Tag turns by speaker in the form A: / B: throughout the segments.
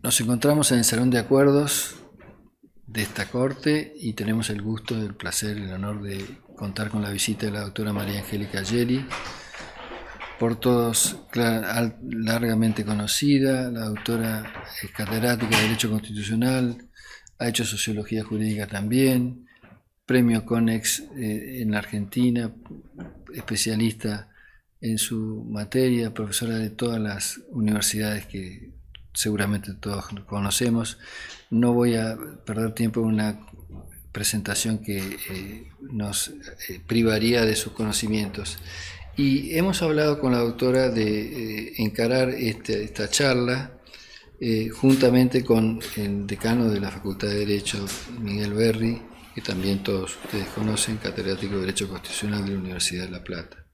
A: Nos encontramos en el Salón de Acuerdos de esta Corte y tenemos el gusto, el placer y el honor de contar con la visita de la doctora María Angélica Geli, por todos largamente conocida. La doctora es catedrática de Derecho Constitucional, ha hecho Sociología Jurídica también, premio CONEX en Argentina, especialista en su materia, profesora de todas las universidades que seguramente todos conocemos. No voy a perder tiempo en una presentación que nos privaría de sus conocimientos. Y hemos hablado con la doctora de encarar esta charla juntamente con el decano de la Facultad de Derecho, Miguel Berri, que también todos ustedes conocen, catedrático de Derecho Constitucional de la Universidad de La Plata,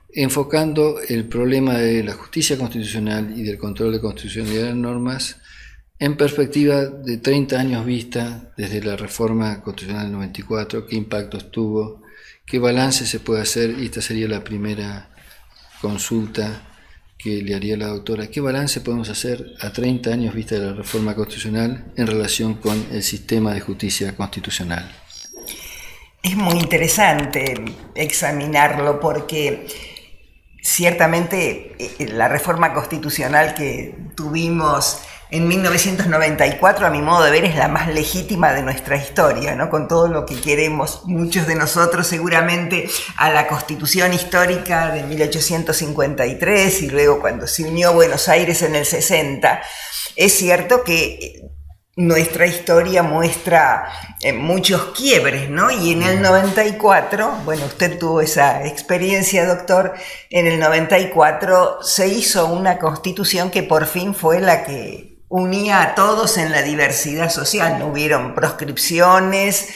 A: enfocando el problema de la justicia constitucional y del control de constitucionalidad de las normas en perspectiva de 30 años vista desde la reforma constitucional del 94, qué impactos tuvo, qué balance se puede hacer, y esta sería la primera consulta que le haría la doctora. ¿Qué balance podemos hacer a 30 años vista de la reforma constitucional en relación con el sistema de justicia constitucional?
B: Es muy interesante examinarlo porque ciertamente la reforma constitucional que tuvimos en 1994, a mi modo de ver, es la más legítima de nuestra historia, ¿no? Con todo lo que queremos muchos de nosotros seguramente a la Constitución histórica de 1853 y luego cuando se unió Buenos Aires en el 60. Es cierto que nuestra historia muestra muchos quiebres, ¿no? Y en el 94, bueno, usted tuvo esa experiencia, doctor, en el 94 se hizo una constitución que por fin fue la que unía a todos en la diversidad social. No hubieron proscripciones,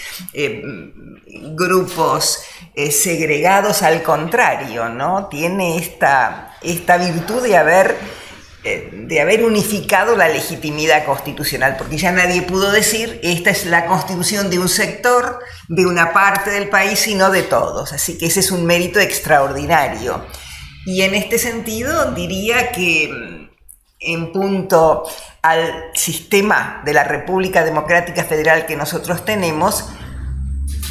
B: grupos segregados, al contrario, ¿no? Tiene esta virtud de haber unificado la legitimidad constitucional, porque ya nadie pudo decir esta es la constitución de un sector, de una parte del país, sino de todos. Así que ese es un mérito extraordinario. Y en este sentido diría que en punto al sistema de la República Democrática Federal que nosotros tenemos,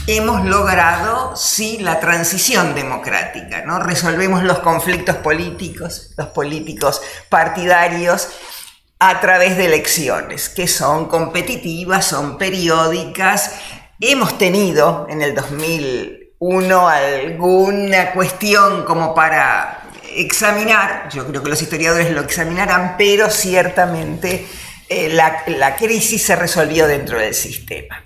B: hemos logrado, sí, la transición democrática, ¿no? Resolvemos los conflictos políticos, los políticos partidarios, a través de elecciones, que son competitivas, son periódicas. Hemos tenido en el 2001 alguna cuestión como para examinar, yo creo que los historiadores lo examinarán, pero ciertamente la crisis se resolvió dentro del sistema.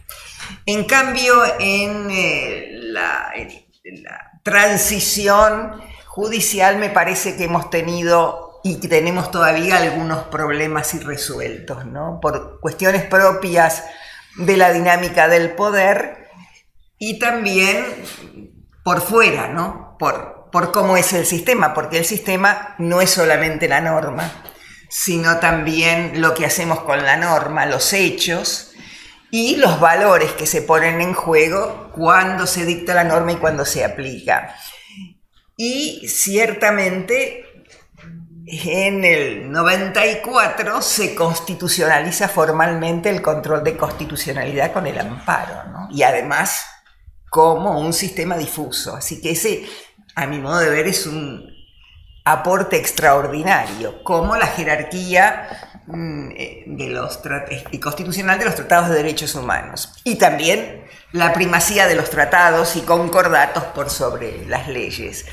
B: En cambio, en la transición judicial me parece que hemos tenido y que tenemos todavía algunos problemas irresueltos, ¿no? Por cuestiones propias de la dinámica del poder y también por fuera, ¿no? Por cómo es el sistema, porque el sistema no es solamente la norma, sino también lo que hacemos con la norma, los hechos y los valores que se ponen en juego cuando se dicta la norma y cuando se aplica. Y ciertamente en el 94 se constitucionaliza formalmente el control de constitucionalidad con el amparo, ¿no? Y además como un sistema difuso. Así que ese, a mi modo de ver, es un aporte extraordinario, como la jerarquía constitucional de los tratados de derechos humanos y también la primacía de los tratados y concordatos por sobre las leyes.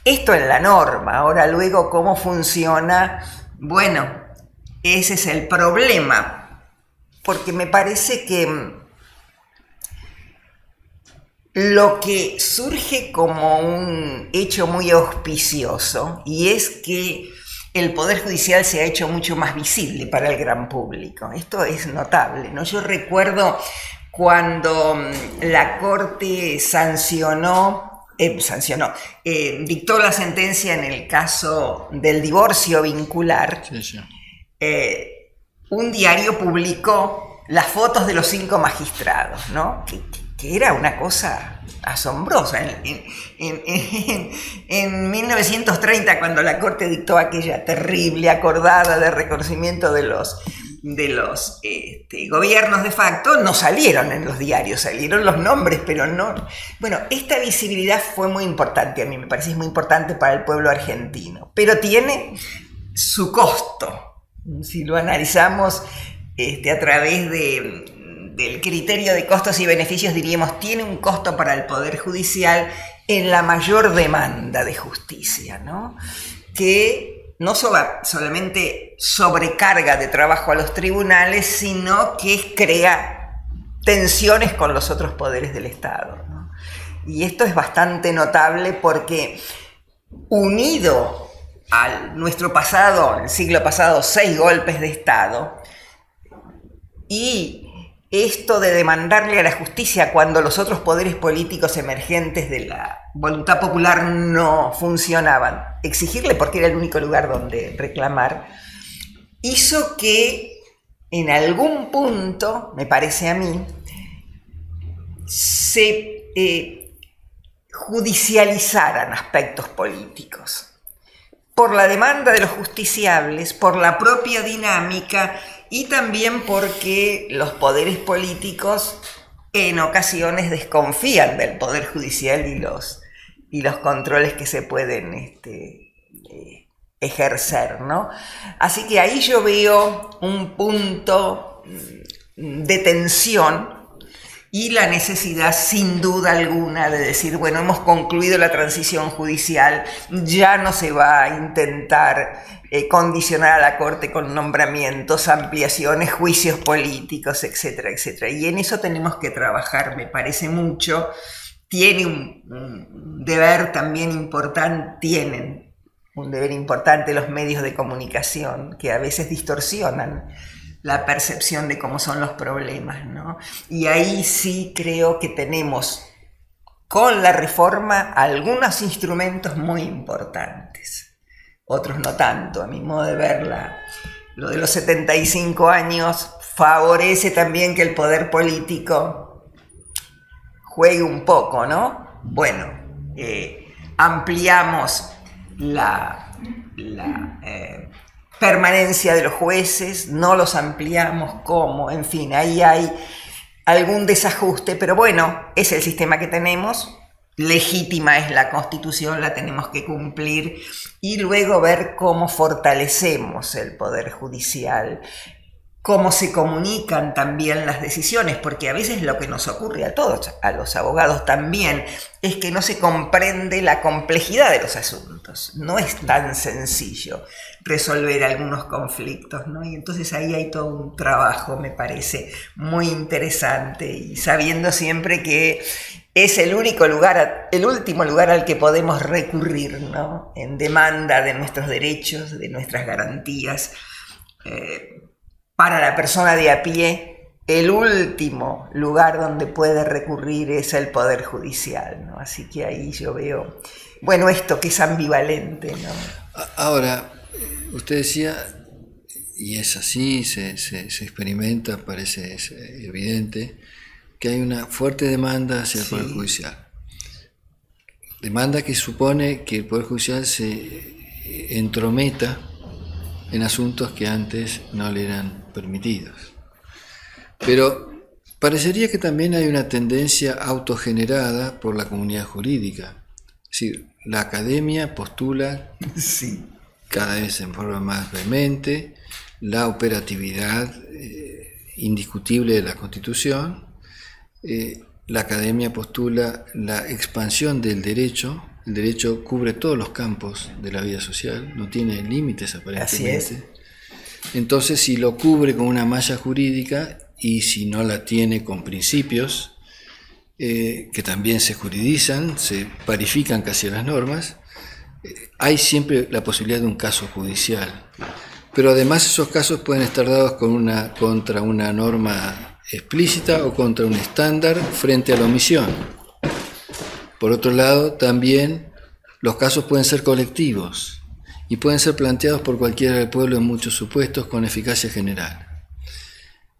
B: Esto en la norma. Ahora luego cómo funciona, bueno, ese es el problema, porque me parece que lo que surge como un hecho muy auspicioso y es que el Poder Judicial se ha hecho mucho más visible para el gran público. Esto es notable, ¿no? Yo recuerdo cuando la Corte dictó la sentencia en el caso del divorcio vincular. Sí. Un diario publicó las fotos de los 5 magistrados, ¿no? Que era una cosa asombrosa. En 1930, cuando la Corte dictó aquella terrible acordada de reconocimiento de los gobiernos de facto no salieron en los diarios, salieron los nombres, pero no. Bueno, esta visibilidad fue muy importante, a mí me parece muy importante para el pueblo argentino, pero tiene su costo. Si lo analizamos a través del criterio de costos y beneficios, diríamos, tiene un costo para el Poder Judicial en la mayor demanda de justicia, ¿no? Que no solamente sobrecarga de trabajo a los tribunales, sino que crea tensiones con los otros poderes del Estado, ¿no? Y esto es bastante notable porque, unido a nuestro pasado, en el siglo pasado, 6 golpes de Estado, y esto de demandarle a la justicia cuando los otros poderes políticos emergentes de la voluntad popular no funcionaban, exigirle porque era el único lugar donde reclamar, hizo que en algún punto, me parece a mí, se judicializaran aspectos políticos. Por la demanda de los justiciables, por la propia dinámica y también porque los poderes políticos en ocasiones desconfían del Poder Judicial y los controles que se pueden ejercer, ¿no? Así que ahí yo veo un punto de tensión y la necesidad, sin duda alguna, de decir, bueno, hemos concluido la transición judicial, ya no se va a intentar condicionar a la Corte con nombramientos, ampliaciones, juicios políticos, etcétera, etcétera. Y en eso tenemos que trabajar, me parece mucho. Tiene un deber también importante, tienen un deber importante los medios de comunicación, que a veces distorsionan la percepción de cómo son los problemas, ¿no? Y ahí sí creo que tenemos con la reforma algunos instrumentos muy importantes, otros no tanto, a mi modo de verla. Lo de los 75 años favorece también que el poder político juegue un poco, ¿no? Bueno, ampliamos la permanencia de los jueces, no los ampliamos, ¿cómo? En fin, ahí hay algún desajuste, pero bueno, es el sistema que tenemos, legítima es la Constitución, la tenemos que cumplir y luego ver cómo fortalecemos el Poder Judicial, cómo se comunican también las decisiones, porque a veces lo que nos ocurre a todos, a los abogados también, es que no se comprende la complejidad de los asuntos. No es tan sencillo resolver algunos conflictos, ¿no? Y entonces ahí hay todo un trabajo, me parece, muy interesante, y sabiendo siempre que es el único lugar, el último lugar al que podemos recurrir, ¿no? En demanda de nuestros derechos, de nuestras garantías. Para la persona de a pie, el último lugar donde puede recurrir es el Poder Judicial, ¿no? Así que ahí yo veo, bueno, esto que es ambivalente, ¿no?
A: Ahora, usted decía, y es así, se experimenta, parece evidente, que hay una fuerte demanda hacia el Poder Judicial. Demanda que supone que el Poder Judicial se entrometa en asuntos que antes no le eran permitidos. Pero parecería que también hay una tendencia autogenerada por la comunidad jurídica. Es decir, la academia postula cada vez en forma más vehemente la operatividad indiscutible de la Constitución. La academia postula la expansión del derecho. El derecho cubre todos los campos de la vida social, no tiene límites aparentemente. Así es. Entonces, si lo cubre con una malla jurídica y si no la tiene con principios que también se juridizan, se parifican casi a las normas, hay siempre la posibilidad de un caso judicial. Pero además esos casos pueden estar dados contra una norma explícita o contra un estándar frente a la omisión. Por otro lado, también los casos pueden ser colectivos y pueden ser planteados por cualquiera del pueblo en muchos supuestos con eficacia general.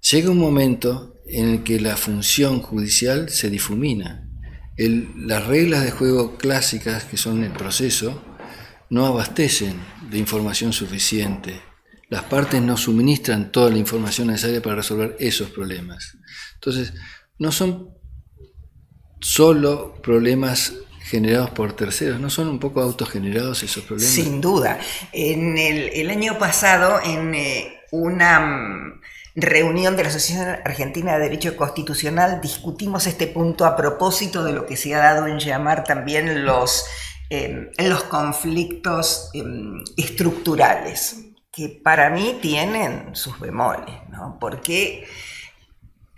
A: Llega un momento en el que la función judicial se difumina. Las reglas de juego clásicas, que son el proceso, no abastecen de información suficiente las partes no suministran toda la información necesaria para resolver esos problemas. Entonces, no son solo problemas generados por terceros, ¿no son un poco autogenerados esos problemas?
B: Sin duda. En el año pasado, en una reunión de la Asociación Argentina de Derecho Constitucional, discutimos este punto a propósito de lo que se ha dado en llamar también los conflictos estructurales, que para mí tienen sus bemoles, ¿no? Porque,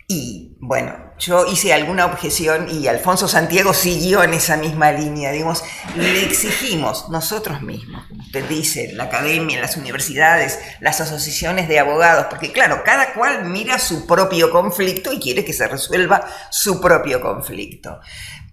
B: y bueno, yo hice alguna objeción y Alfonso Santiago siguió en esa misma línea, digamos, le exigimos nosotros mismos, como usted dice, la academia, las universidades, las asociaciones de abogados, porque claro, cada cual mira su propio conflicto y quiere que se resuelva su propio conflicto,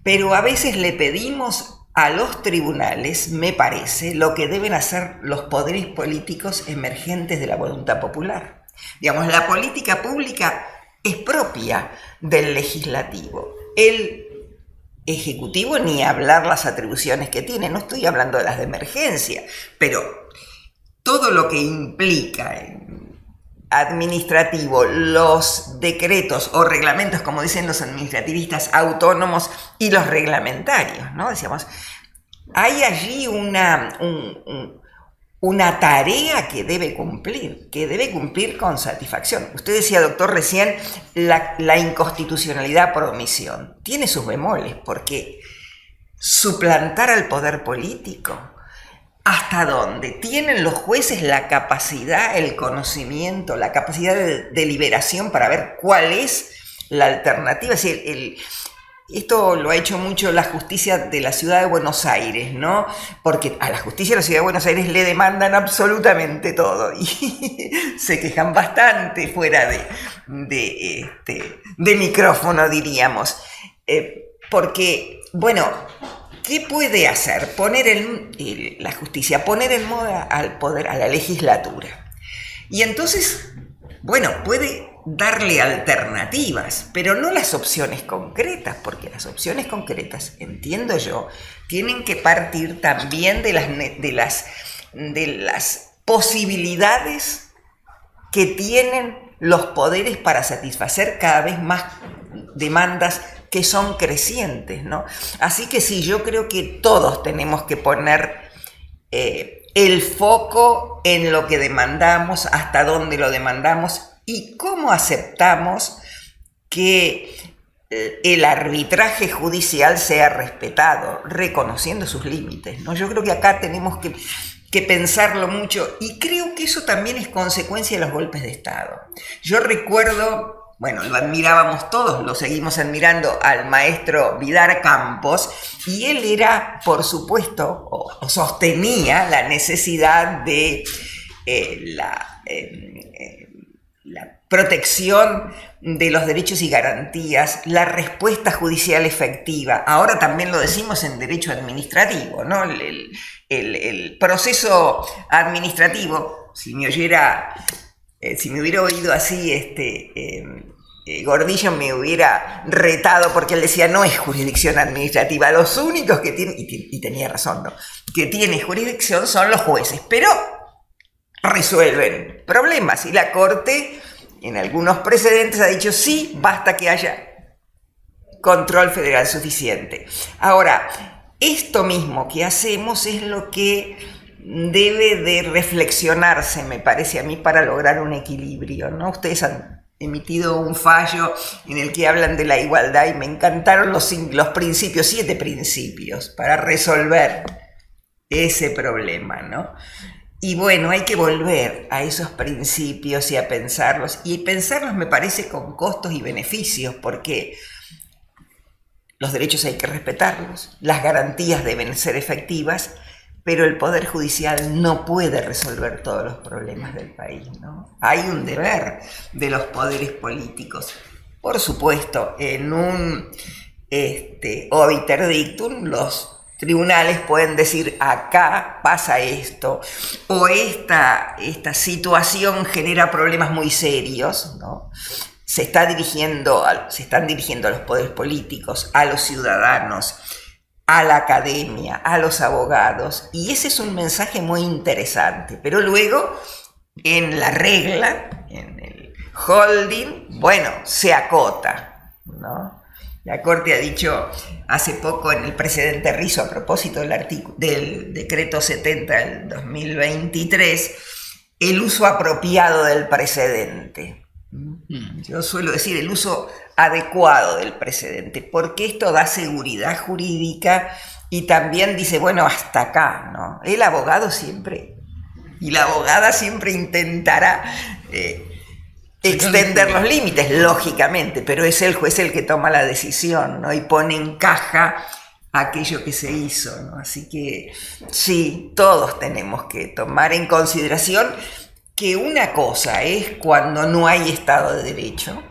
B: pero a veces le pedimos a los tribunales, me parece, lo que deben hacer los poderes políticos emergentes de la voluntad popular. Digamos, la política pública es propia del legislativo. El ejecutivo, ni hablar las atribuciones que tiene, no estoy hablando de las de emergencia, pero todo lo que implica administrativo, los decretos o reglamentos, como dicen los administrativistas, autónomos y los reglamentarios, ¿no? Decíamos, hay allí una tarea que debe cumplir con satisfacción. Usted decía, doctor, recién, la inconstitucionalidad por omisión. Tiene sus bemoles, porque suplantar al poder político, ¿hasta dónde? ¿Tienen los jueces la capacidad, el conocimiento, la capacidad de deliberación para ver cuál es la alternativa? Es decir, esto lo ha hecho mucho la justicia de la Ciudad de Buenos Aires, ¿no? Porque a la justicia de la Ciudad de Buenos Aires le demandan absolutamente todo y se quejan bastante fuera de micrófono, diríamos. Porque, bueno, ¿qué puede hacer? La justicia, poner en moda al poder, a la legislatura. Y entonces, bueno, puede darle alternativas, pero no las opciones concretas, porque las opciones concretas, entiendo yo, tienen que partir también de las posibilidades que tienen los poderes para satisfacer cada vez más demandas que son crecientes, ¿no? Así que sí, yo creo que todos tenemos que poner el foco en lo que demandamos, hasta dónde lo demandamos y cómo aceptamos que el arbitraje judicial sea respetado, reconociendo sus límites, ¿no? Yo creo que acá tenemos que pensarlo mucho y creo que eso también es consecuencia de los golpes de Estado. Yo recuerdo, bueno, lo admirábamos todos, lo seguimos admirando al maestro Vidar Campos, y él era, por supuesto, o sostenía la necesidad de la protección de los derechos y garantías, la respuesta judicial efectiva. Ahora también lo decimos en derecho administrativo, ¿no? El proceso administrativo, si me hubiera oído así, Gordillo me hubiera retado, porque él decía, no es jurisdicción administrativa, los únicos que tienen, y tenía razón, ¿no?, que tiene jurisdicción son los jueces, pero resuelven problemas, y la Corte en algunos precedentes ha dicho sí, basta que haya control federal suficiente. Ahora, esto mismo que hacemos es lo que debe de reflexionarse, me parece a mí, para lograr un equilibrio, ¿no? Ustedes han emitido un fallo en el que hablan de la igualdad y me encantaron los principios, 7 principios para resolver ese problema, ¿no? Y bueno, hay que volver a esos principios y a pensarlos. Y pensarlos me parece con costos y beneficios, porque los derechos hay que respetarlos, las garantías deben ser efectivas, pero el Poder Judicial no puede resolver todos los problemas del país, ¿no? Hay un deber de los poderes políticos. Por supuesto, en un obiter dictum, los tribunales pueden decir, acá pasa esto, o esta situación genera problemas muy serios, ¿no? Se están dirigiendo a los poderes políticos, a los ciudadanos, a la academia, a los abogados, y ese es un mensaje muy interesante, pero luego en la regla, en el holding, bueno, se acota, ¿no? La Corte ha dicho hace poco en el precedente Rizzo a propósito del decreto 70 del 2023, el uso apropiado del precedente. Yo suelo decir el uso adecuado del precedente, porque esto da seguridad jurídica y también dice, bueno, hasta acá, ¿no? El abogado siempre, y la abogada siempre intentará extender los límites, lógicamente, pero es el juez el que toma la decisión, ¿no? Y pone en caja aquello que se hizo, ¿no? Así que sí, todos tenemos que tomar en consideración que una cosa es cuando no hay Estado de Derecho.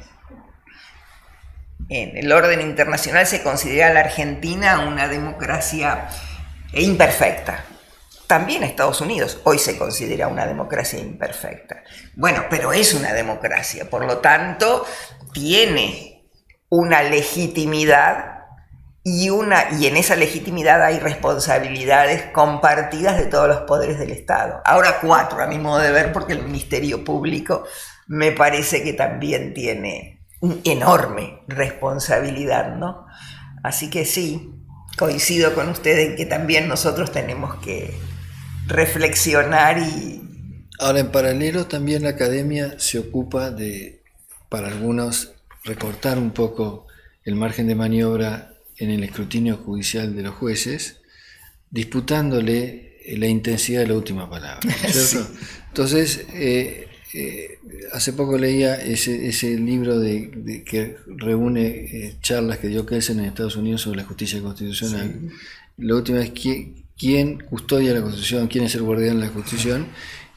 B: En el orden internacional se considera a la Argentina una democracia imperfecta. También Estados Unidos hoy se considera una democracia imperfecta. Bueno, pero es una democracia, por lo tanto, tiene una legitimidad y en esa legitimidad hay responsabilidades compartidas de todos los poderes del Estado. Ahora 4, a mi modo de ver, porque el Ministerio Público me parece que también tiene una enorme responsabilidad, ¿no? Así que sí, coincido con usted en que también nosotros tenemos que reflexionar y...
A: Ahora, en paralelo, también la academia se ocupa de, para algunos, recortar un poco el margen de maniobra en el escrutinio judicial de los jueces, disputándole la intensidad de la última palabra, ¿cierto? Sí. Entonces, hace poco leía ese libro que reúne charlas que dio Kelsen en Estados Unidos sobre la justicia constitucional. Sí. La última es quién custodia la Constitución, quién es el guardián de la Constitución,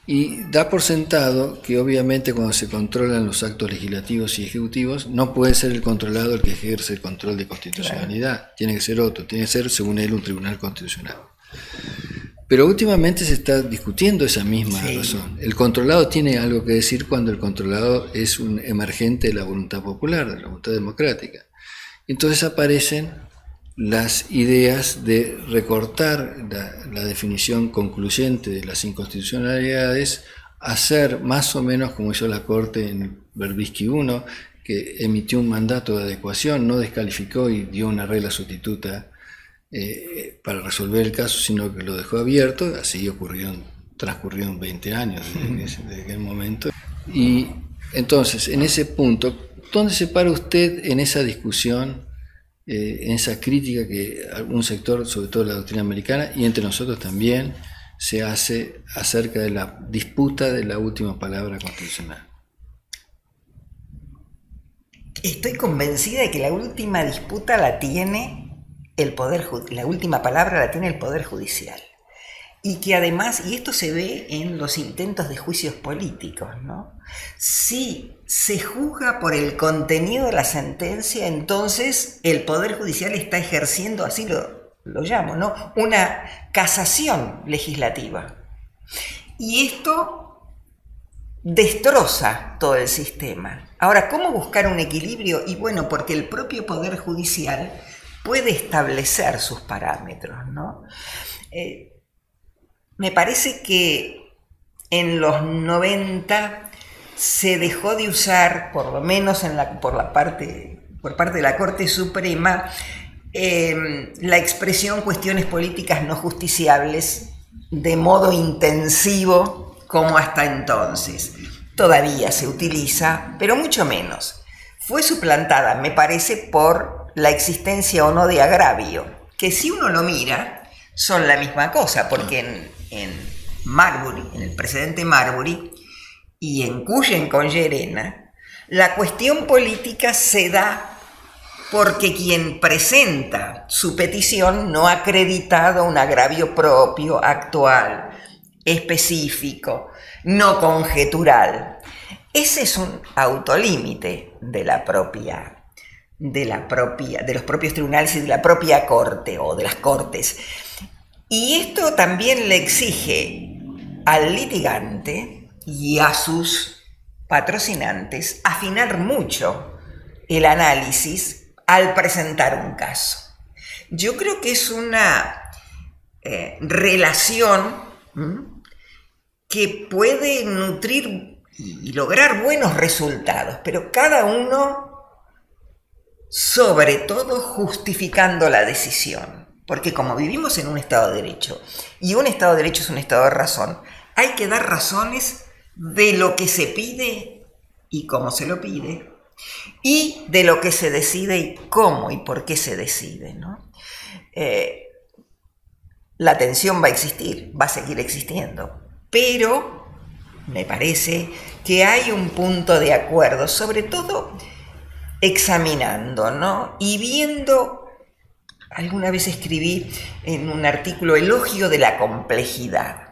A: y da por sentado que obviamente cuando se controlan los actos legislativos y ejecutivos, no puede ser el controlado el que ejerce el control de constitucionalidad, claro. Tiene que ser otro, tiene que ser, según él, un tribunal constitucional. Pero últimamente se está discutiendo esa misma razón. El controlado tiene algo que decir cuando el controlado es un emergente de la voluntad popular, de la voluntad democrática. Entonces aparecen las ideas de recortar la definición concluyente de las inconstitucionalidades, hacer más o menos como hizo la Corte en Berbisky 1, que emitió un mandato de adecuación, no descalificó y dio una regla sustituta para resolver el caso, sino que lo dejó abierto. Así transcurrieron 20 años desde aquel momento. Y entonces, en ese punto, ¿dónde se para usted en esa discusión, en esa crítica que algún sector, sobre todo la doctrina americana, y entre nosotros también, se hace acerca de la disputa de la última palabra constitucional?
B: Estoy convencida de que la última disputa la tiene la última palabra la tiene el Poder Judicial. Y que además, y esto se ve en los intentos de juicios políticos, ¿no? Si se juzga por el contenido de la sentencia, entonces el Poder Judicial está ejerciendo, así lo llamo, ¿no?, una casación legislativa. Y esto destroza todo el sistema. Ahora, ¿cómo buscar un equilibrio? Y bueno, porque el propio Poder Judicial puede establecer sus parámetros, ¿no? Me parece que en los 90 se dejó de usar, por lo menos por parte de la Corte Suprema, la expresión cuestiones políticas no justiciables de modo intensivo como hasta entonces. Todavía se utiliza, pero mucho menos. Fue suplantada, me parece, por la existencia o no de agravio, que si uno lo mira, son la misma cosa, porque en Marbury, en el precedente Marbury, y en Cullen con Llerena, la cuestión política se da porque quien presenta su petición no ha acreditado un agravio propio, actual, específico, no conjetural. Ese es un autolímite de los propios tribunales y de la propia Corte o de las Cortes. Y esto también le exige al litigante y a sus patrocinantes afinar mucho el análisis al presentar un caso. Yo creo que es una relación que puede nutrir y lograr buenos resultados, pero cada uno, sobre todo, justificando la decisión. Porque como vivimos en un Estado de Derecho, y un Estado de Derecho es un Estado de razón, hay que dar razones de lo que se pide y cómo se lo pide, y de lo que se decide y cómo y por qué se decide, ¿no? La tensión va a existir, va a seguir existiendo, pero me parece que hay un punto de acuerdo, sobre todo examinando, ¿no? Y viendo, alguna vez escribí en un artículo, elogio de la complejidad,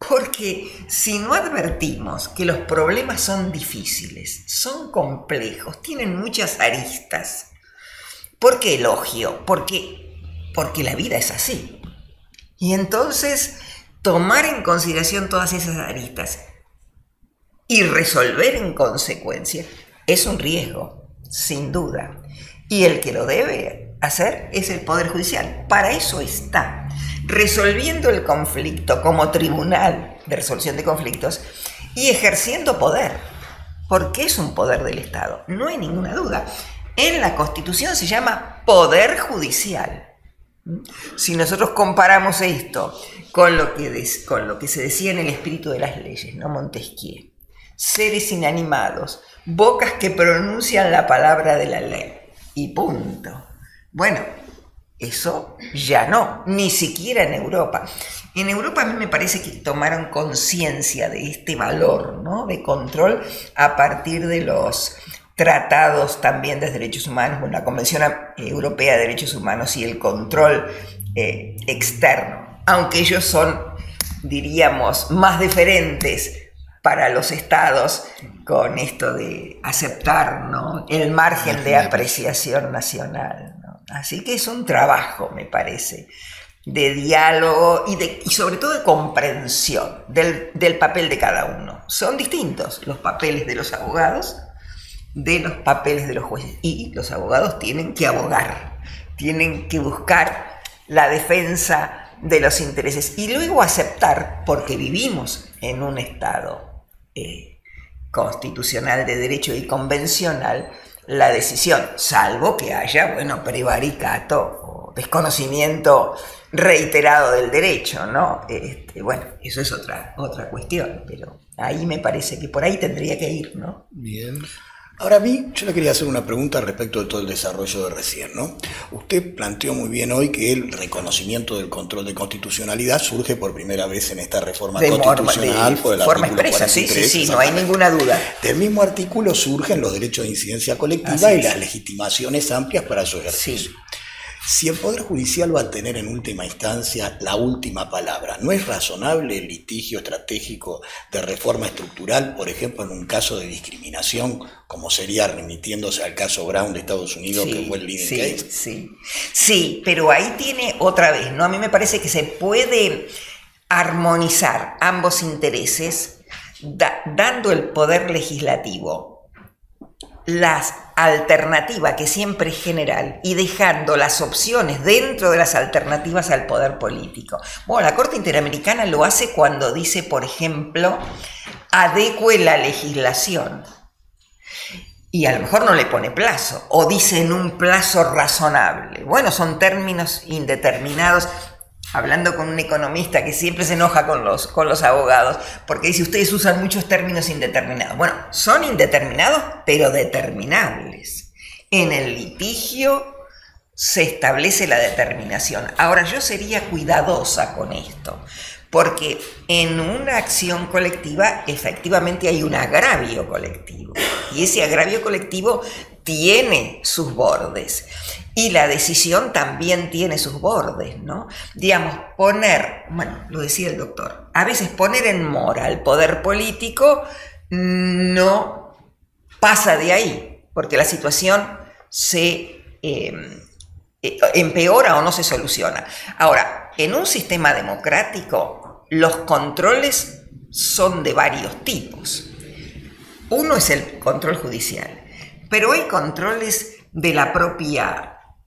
B: porque si no advertimos que los problemas son difíciles, son complejos, tienen muchas aristas, ¿por qué elogio? Porque la vida es así. Y entonces tomar en consideración todas esas aristas y resolver en consecuencia es un riesgo, sin duda. Y el que lo debe hacer es el Poder Judicial. Para eso está, resolviendo el conflicto como tribunal de resolución de conflictos y ejerciendo poder, porque es un poder del Estado, no hay ninguna duda. En la Constitución se llama Poder Judicial. Si nosotros comparamos esto con lo que se decía en el espíritu de las leyes, ¿no? Montesquieu, seres inanimados, bocas que pronuncian la palabra de la ley, y punto. Bueno, eso ya no, ni siquiera en Europa. En Europa a mí me parece que tomaron conciencia de este valor, ¿no? De control a partir de los tratados también de derechos humanos, bueno, la Convención Europea de Derechos Humanos y el control externo, aunque ellos son, diríamos, más deferentes para los estados con esto de aceptar, ¿no? El margen de apreciación nacional, ¿no? Así que es un trabajo, me parece, de diálogo y sobre todo de comprensión del papel de cada uno. Son distintos los papeles de los abogados de los papeles de los jueces, y los abogados tienen que abogar, tienen que buscar la defensa de los intereses y luego aceptar, porque vivimos en un Estado constitucional de derecho y convencional, la decisión, salvo que haya, bueno, prevaricato o desconocimiento reiterado del derecho, ¿no? Bueno, eso es otra cuestión, pero ahí me parece que por ahí tendría que ir, ¿no?
A: Bien.
C: Ahora a mí, yo le quería hacer una pregunta respecto de todo el desarrollo de recién, ¿no? Usted planteó muy bien hoy que el reconocimiento del control de constitucionalidad surge por primera vez en esta reforma constitucional por el
B: forma
C: artículo
B: expresa,
C: 43,
B: sí, no hay ninguna duda.
C: Del mismo artículo surgen los derechos de incidencia colectiva y las legitimaciones amplias para su ejercicio.
B: Sí.
C: Si el Poder Judicial va a tener en última instancia la última palabra, ¿no es razonable el litigio estratégico de reforma estructural, por ejemplo, en un caso de discriminación, como sería remitiéndose al caso Brown de Estados Unidos, que fue el leading case?
B: Sí, pero ahí tiene otra vez, ¿no? A mí me parece que se puede armonizar ambos intereses dando el poder legislativo las alternativas, que siempre es general, y dejando las opciones dentro de las alternativas al poder político. Bueno, la Corte Interamericana lo hace cuando dice, por ejemplo, adecue la legislación. Y a lo mejor no le pone plazo, o dice en un plazo razonable. Bueno, son términos indeterminados. Hablando con un economista que siempre se enoja con los abogados, porque dice, ustedes usan muchos términos indeterminados. Bueno, son indeterminados, pero determinables. En el litigio se establece la determinación. Ahora, yo sería cuidadosa con esto, porque en una acción colectiva efectivamente hay un agravio colectivo, y ese agravio colectivo tiene sus bordes. Y la decisión también tiene sus bordes, ¿no? Digamos, bueno, lo decía el doctor, a veces poner en mora al poder político no pasa de ahí, porque la situación se empeora o no se soluciona. Ahora, en un sistema democrático, los controles son de varios tipos. Uno es el control judicial, pero hay controles de la propia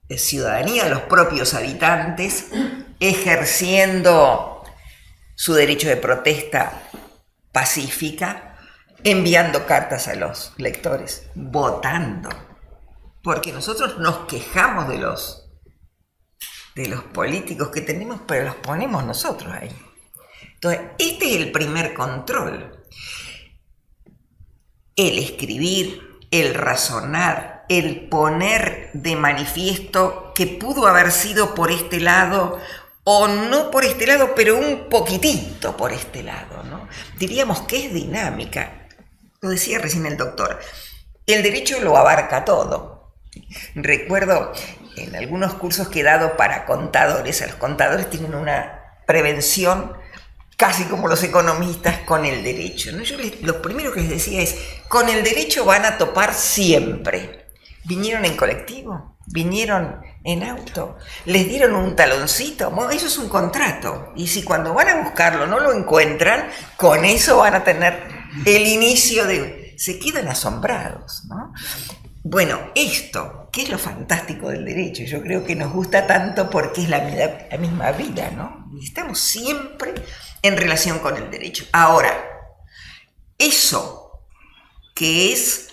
B: ciudadanía, de los propios habitantes, ejerciendo su derecho de protesta pacífica, enviando cartas a los lectores, votando. Porque nosotros nos quejamos de los políticos que tenemos, pero los ponemos nosotros ahí. Entonces, este es el primer control. El escribir, el razonar, el poner de manifiesto que pudo haber sido por este lado o no por este lado, pero un poquitito por este lado, ¿no? Diríamos que es dinámica. Lo decía recién el doctor. El derecho lo abarca todo. Recuerdo en algunos cursos que he dado para contadores, a los contadores tienen una prevención casi como los economistas con el derecho, ¿no? Lo primero que les decía es, con el derecho van a topar siempre. ¿Vinieron en colectivo? ¿Vinieron en auto? ¿Les dieron un taloncito? Bueno, eso es un contrato. Y si cuando van a buscarlo no lo encuentran, con eso van a tener el inicio de... Se quedan asombrados, ¿no? Bueno, esto, ¿qué es lo fantástico del derecho? Yo creo que nos gusta tanto porque es la misma vida, ¿no? Y estamos siempre en relación con el derecho. Ahora, eso que es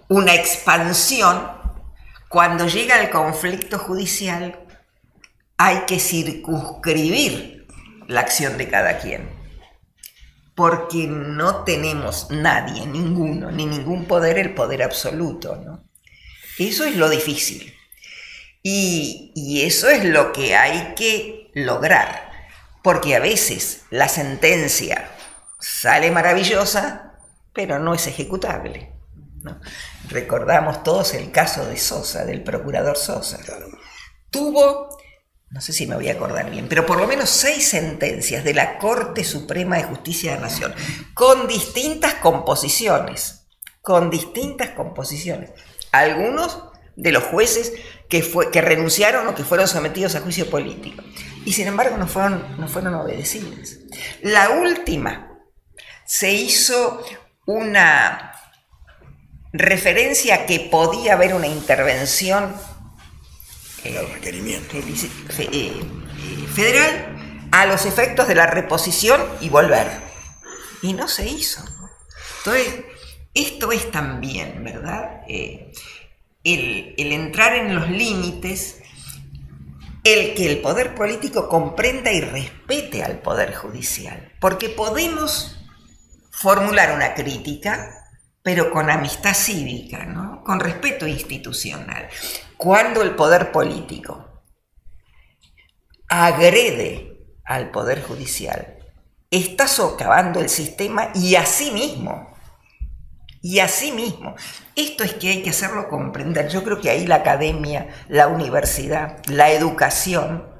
B: una expansión, cuando llega el conflicto judicial, hay que circunscribir la acción de cada quien. Porque no tenemos nadie, ninguno, ni ningún poder, el poder absoluto, ¿no? Eso es lo difícil. Y eso es lo que hay que lograr. Porque a veces la sentencia sale maravillosa, pero no es ejecutable, ¿no? Recordamos todos el caso de Sosa, del procurador Sosa. Tuvo, no sé si me voy a acordar bien, pero por lo menos 6 sentencias de la Corte Suprema de Justicia de la Nación, con distintas composiciones. Algunos de los jueces que renunciaron o que fueron sometidos a juicio político. Y sin embargo no fueron obedecidas. La última se hizo una referencia a que podía haber una intervención federal a los efectos de la reposición y volver. Y no se hizo, ¿no? Entonces, esto es también, ¿verdad? El entrar en los límites, el que el poder político comprenda y respete al poder judicial. Porque podemos formular una crítica, pero con amistad cívica, ¿no? Con respeto institucional. Cuando el poder político agrede al poder judicial, está socavando el sistema y a sí mismo. Esto es que hay que hacerlo comprender. Yo creo que ahí la academia, la universidad, la educación,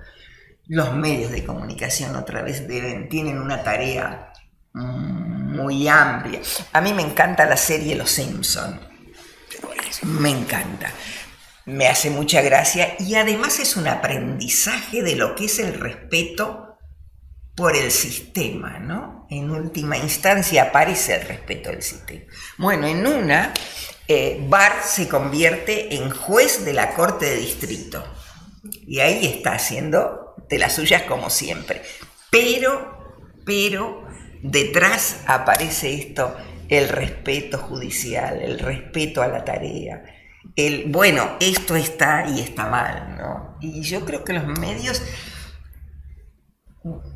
B: los medios de comunicación otra vez tienen una tarea muy amplia. A mí me encanta la serie Los Simpson. Me encanta. Me hace mucha gracia y además es un aprendizaje de lo que es el respeto por el sistema, ¿no? En última instancia aparece el respeto del sistema. Bueno, en una, Bart se convierte en juez de la Corte de Distrito. Y ahí está haciendo de las suyas como siempre. Pero detrás aparece esto, el respeto judicial, el respeto a la tarea. Bueno, esto está y está mal, ¿no? Y yo creo que los medios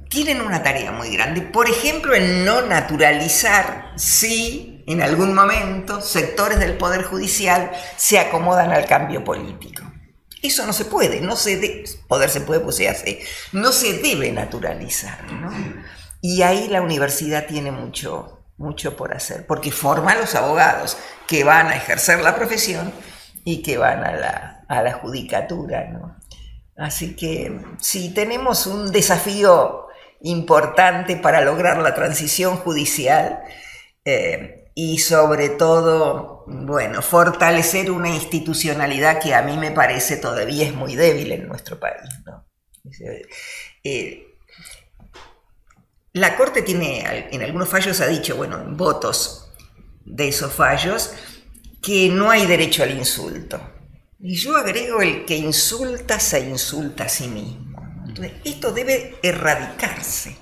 B: tienen una tarea muy grande, por ejemplo, en no naturalizar si en algún momento sectores del Poder Judicial se acomodan al cambio político. Eso no se puede, poder se puede, pues se hace, no se debe naturalizar, ¿no? Y ahí la universidad tiene mucho por hacer, porque forma a los abogados que van a ejercer la profesión y que van a la judicatura, ¿no? Así que sí, tenemos un desafío importante para lograr la transición judicial y sobre todo, bueno, fortalecer una institucionalidad que a mí me parece todavía es muy débil en nuestro país, ¿no? La Corte tiene, en algunos fallos ha dicho, bueno, en votos de esos fallos, que no hay derecho al insulto. Y yo agrego, el que insulta se insulta a sí mismo. Entonces, esto debe erradicarse.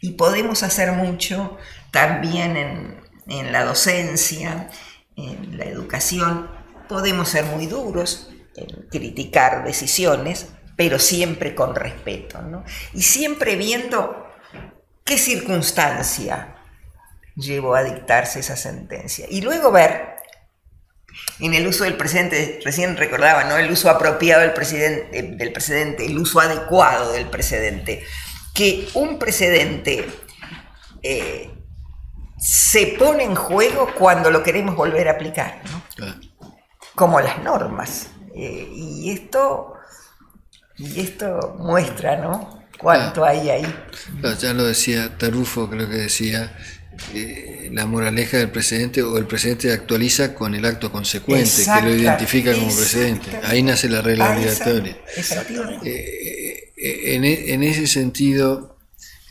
B: Y podemos hacer mucho también en la docencia, en la educación, podemos ser muy duros en criticar decisiones, pero siempre con respeto, ¿no? Y siempre viendo qué circunstancia llevó a dictarse esa sentencia. Y luego ver, en el uso del precedente, recién recordaba, ¿no?, el uso apropiado del precedente, el uso adecuado del precedente, que un precedente se pone en juego cuando lo queremos volver a aplicar, ¿no? Claro. Como las normas. Y esto muestra, ¿no?, cuánto hay ahí.
A: Claro, ya lo decía Tarufo, creo que decía, la moraleja del precedente, o el precedente actualiza con el acto consecuente, que lo identifica como precedente. Ahí nace la regla obligatoria. En ese sentido,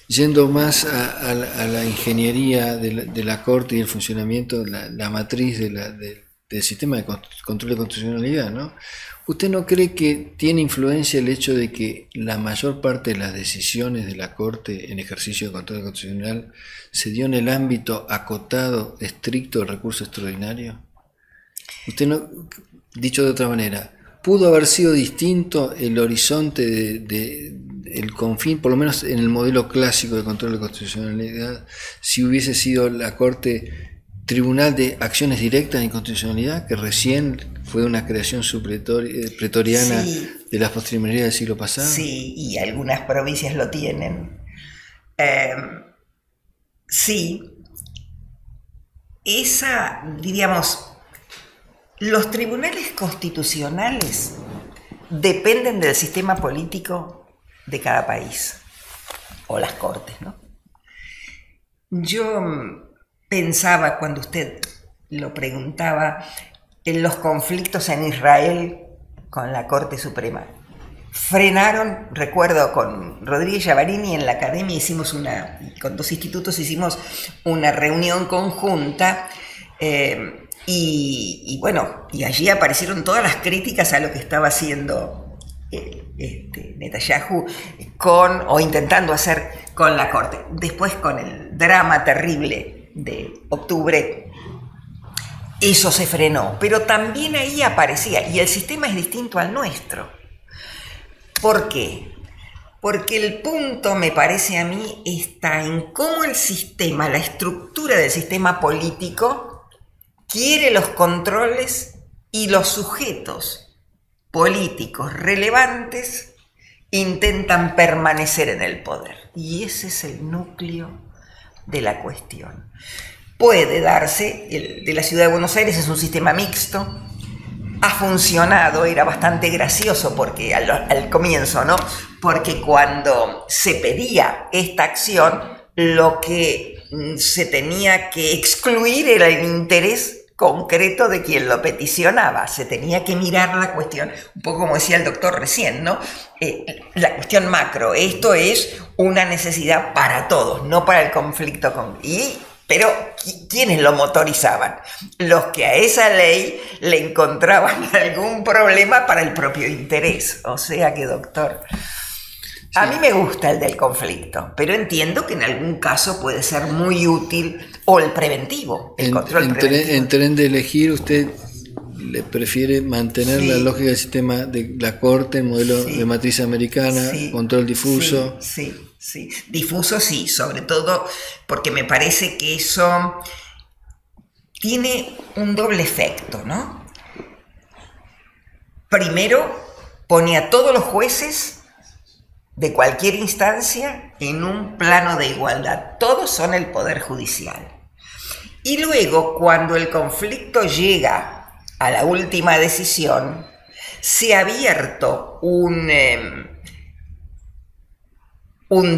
A: yendo más a la ingeniería de la Corte y el funcionamiento, la matriz del sistema de control de constitucionalidad, ¿no? ¿Usted no cree que tiene influencia el hecho de que la mayor parte de las decisiones de la Corte en ejercicio de control constitucional se dio en el ámbito acotado, estricto del recurso extraordinario? Usted no, dicho de otra manera, ¿pudo haber sido distinto el horizonte el confín, por lo menos en el modelo clásico de control de constitucionalidad, si hubiese sido la Corte Tribunal de Acciones Directas de Inconstitucionalidad, que recién fue una creación pretoriana de las postrimerías del siglo pasado?
B: Sí, y algunas provincias lo tienen. Sí, diríamos, los tribunales constitucionales dependen del sistema político de cada país, o las cortes, ¿no? Yo pensaba, cuando usted lo preguntaba, en los conflictos en Israel con la Corte Suprema. Frenaron, recuerdo, con Rodríguez Yavarini en la academia, con 2 institutos hicimos una reunión conjunta, y bueno, y allí aparecieron todas las críticas a lo que estaba haciendo Netanyahu o intentando hacer con la Corte. Después, con el drama terrible de octubre, eso se frenó, pero también ahí aparecía, y el sistema es distinto al nuestro. ¿Por qué? Porque el punto, me parece a mí, está en cómo el sistema, la estructura del sistema político, quiere los controles y los sujetos políticos relevantes intentan permanecer en el poder. Y ese es el núcleo de la cuestión. Puede darse, el de la Ciudad de Buenos Aires es un sistema mixto, ha funcionado, era bastante gracioso porque al comienzo, ¿no? Porque cuando se pedía esta acción, lo que se tenía que excluir era el interés concreto de quien lo peticionaba. Se tenía que mirar la cuestión, un poco como decía el doctor recién, ¿no? La cuestión macro, esto es una necesidad para todos, no para el conflicto pero ¿quiénes lo motorizaban? Los que a esa ley le encontraban algún problema para el propio interés. O sea que, doctor, a mí me gusta el del conflicto, pero entiendo que en algún caso puede ser muy útil, o el preventivo, el control preventivo.
A: En tren de elegir, usted le prefiere mantener la lógica del sistema de la Corte, el modelo de matriz americana, control difuso.
B: Sí, difuso sí, sobre todo porque me parece que eso tiene un doble efecto, ¿no? Primero, pone a todos los jueces de cualquier instancia en un plano de igualdad. Todos son el Poder Judicial. Y luego, cuando el conflicto llega a la última decisión, se ha abierto un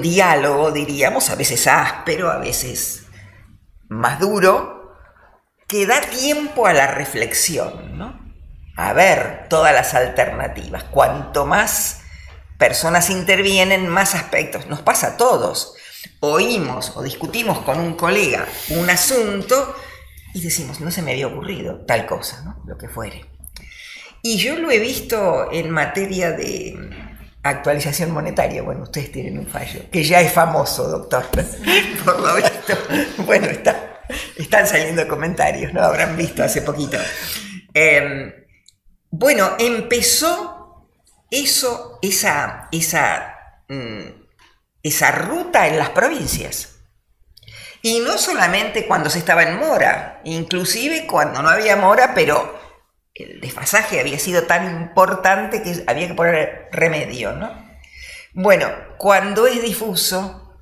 B: diálogo, diríamos, a veces áspero, a veces más duro, que da tiempo a la reflexión, ¿no? A ver todas las alternativas. Cuanto más personas intervienen, más aspectos. Nos pasa a todos. Oímos o discutimos con un colega un asunto y decimos, no se me había ocurrido tal cosa, ¿no? Lo que fuere. Y yo lo he visto en materia de Actualización monetaria. Bueno, ustedes tienen un fallo, que ya es famoso, doctor. Por lo visto. Bueno, están saliendo comentarios, ¿no? Habrán visto hace poquito. Bueno, empezó esa ruta en las provincias. Y no solamente cuando se estaba en mora, inclusive cuando no había mora, pero el desfasaje había sido tan importante que había que poner remedio, ¿no? Bueno, cuando es difuso,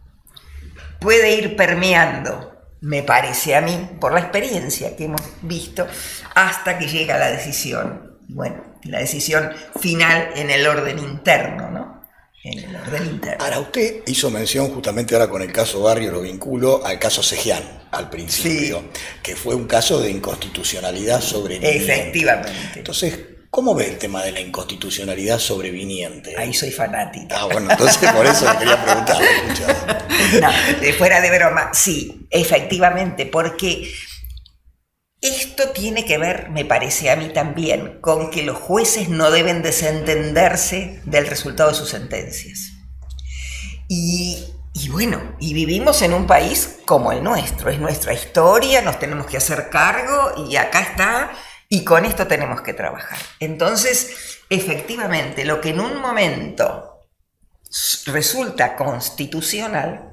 B: puede ir permeando, me parece a mí, por la experiencia que hemos visto, hasta que llega la decisión. Bueno, la decisión final en el orden interno, ¿no? En el orden interno.
C: Ahora, usted hizo mención justamente ahora con el caso Barrio, lo vinculo al caso Cejián, al principio, sí, que fue un caso de inconstitucionalidad sobreviniente.
B: Efectivamente.
C: Entonces, ¿cómo ve el tema de la inconstitucionalidad sobreviniente?
B: Ahí soy fanática.
C: Ah, bueno, entonces por eso le quería preguntar.
B: No, fuera de broma, sí, efectivamente, porque esto tiene que ver, me parece a mí también, con que los jueces no deben desentenderse del resultado de sus sentencias. Y bueno, y vivimos en un país como el nuestro, es nuestra historia, nos tenemos que hacer cargo y acá está, y con esto tenemos que trabajar. Entonces, efectivamente, lo que en un momento resulta constitucional,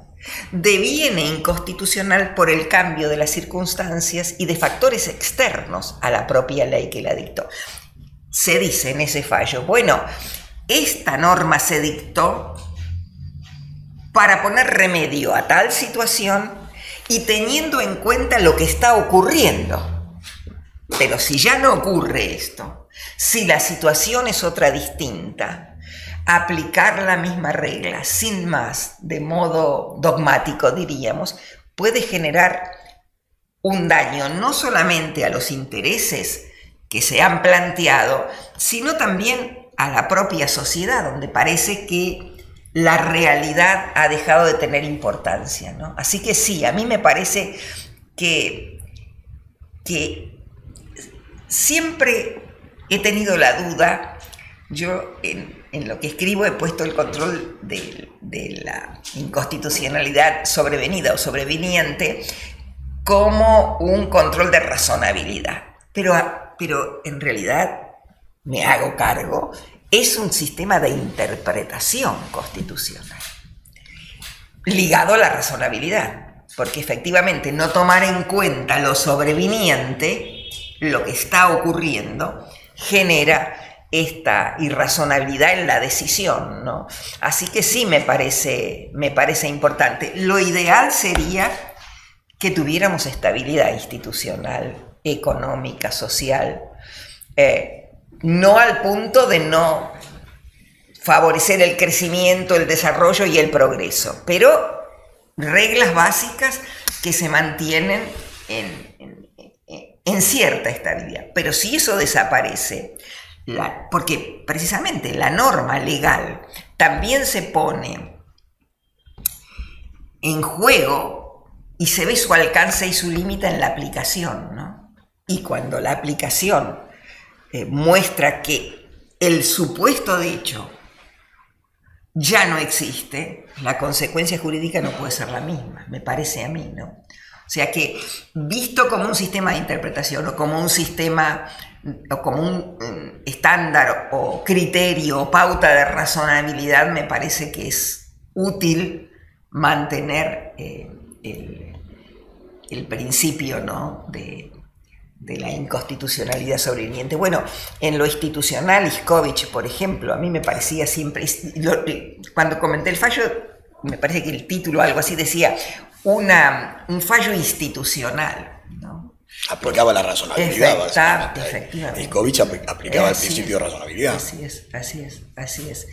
B: deviene inconstitucional por el cambio de las circunstancias y de factores externos a la propia ley que la dictó. Se dice en ese fallo, bueno, esta norma se dictó para poner remedio a tal situación y teniendo en cuenta lo que está ocurriendo. Pero si ya no ocurre esto, si la situación es otra distinta, aplicar la misma regla sin más, de modo dogmático diríamos, puede generar un daño no solamente a los intereses que se han planteado, sino también a la propia sociedad, donde parece que la realidad ha dejado de tener importancia, ¿no? Así que sí, a mí me parece que siempre he tenido la duda. Yo en lo que escribo he puesto el control de la inconstitucionalidad sobrevenida o sobreviniente como un control de razonabilidad. Pero en realidad, me hago cargo, es un sistema de interpretación constitucional ligado a la razonabilidad, porque efectivamente no tomar en cuenta lo sobreviniente, lo que está ocurriendo, genera esta irrazonabilidad en la decisión, ¿no? Así que sí me parece importante. Lo ideal sería que tuviéramos estabilidad institucional, económica, social, no al punto de no favorecer el crecimiento, el desarrollo y el progreso, pero reglas básicas que se mantienen en cierta estabilidad. Pero si eso desaparece, porque precisamente la norma legal también se pone en juego y se ve su alcance y su límite en la aplicación, ¿no? Y cuando la aplicación muestra que el supuesto dicho ya no existe, la consecuencia jurídica no puede ser la misma, me parece a mí, ¿no? O sea que, visto como un sistema de interpretación o como un sistema o como un estándar o criterio o pauta de razonabilidad, me parece que es útil mantener el principio, ¿no?, de la inconstitucionalidad sobreviniente. Bueno, en lo institucional, Iskowicz, por ejemplo, a mí me parecía siempre, cuando comenté el fallo, me parece que el título, algo así, decía un fallo institucional, ¿no?
C: Aplicaba la razonabilidad.
B: Efectivamente.
C: Iskowicz aplicaba el principio de razonabilidad.
B: Así es.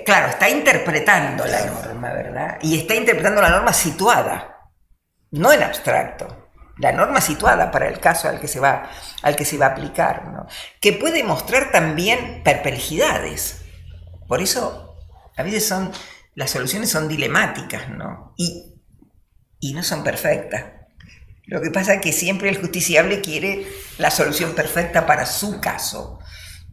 B: Claro, está interpretando la norma, ¿verdad? Y está interpretando la norma situada, no en abstracto. La norma situada para el caso al que se va a aplicar, ¿no? Que puede mostrar también perplejidades. Por eso, a veces las soluciones son dilemáticas, ¿no? Y no son perfectas. Lo que pasa es que siempre el justiciable quiere la solución perfecta para su caso,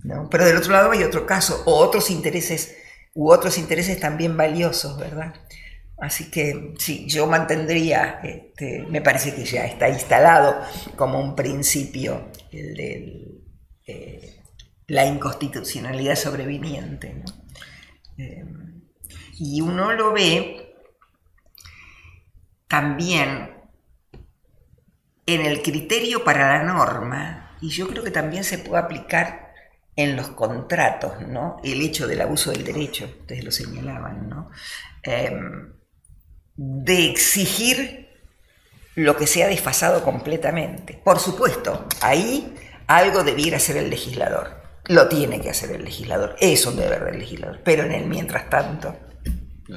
B: ¿no? Pero del otro lado hay otro caso, o otros intereses u otros intereses también valiosos, ¿verdad? Así que sí, yo mantendría, me parece que ya está instalado como un principio el de la inconstitucionalidad sobreviniente, ¿no? Y uno lo ve también en el criterio para la norma, y yo creo que también se puede aplicar en los contratos, ¿no? El hecho del abuso del derecho, ustedes lo señalaban, ¿no? De exigir lo que sea desfasado completamente. Por supuesto, ahí algo debiera hacer el legislador. Lo tiene que hacer el legislador, es un deber del legislador, pero en el mientras tanto,